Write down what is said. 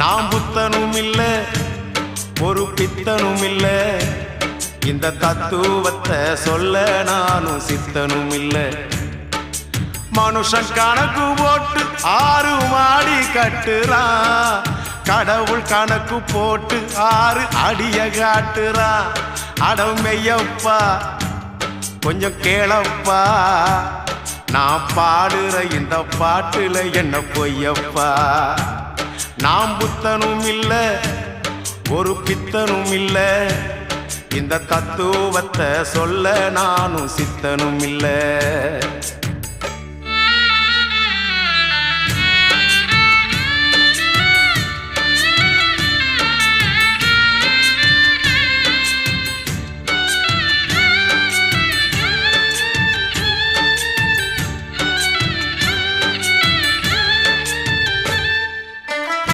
நாம் புத்தனும் இல்ல ஒரு பித்தனும் இல்ல இந்த தத்துவத்தை சொல்ல நானும் சித்தனும் இல்ல மனுஷன் கணக்கு போட்டு 6 மாடி கட்டுறான் கடவுள் கணக்கு போட்டு 6 அடிய காட்டுறான் அடமையப்பா கொஞ்சம் கேளப்பா நான் பாடுற இந்த பாட்டுல என்ன பொய்யப்பா நாம் புத்தனும் இல்ல ஒரு பித்தனும் இல்ல இந்த தத்துவத்தை சொல்ல நானும் சித்தனும் இல்ல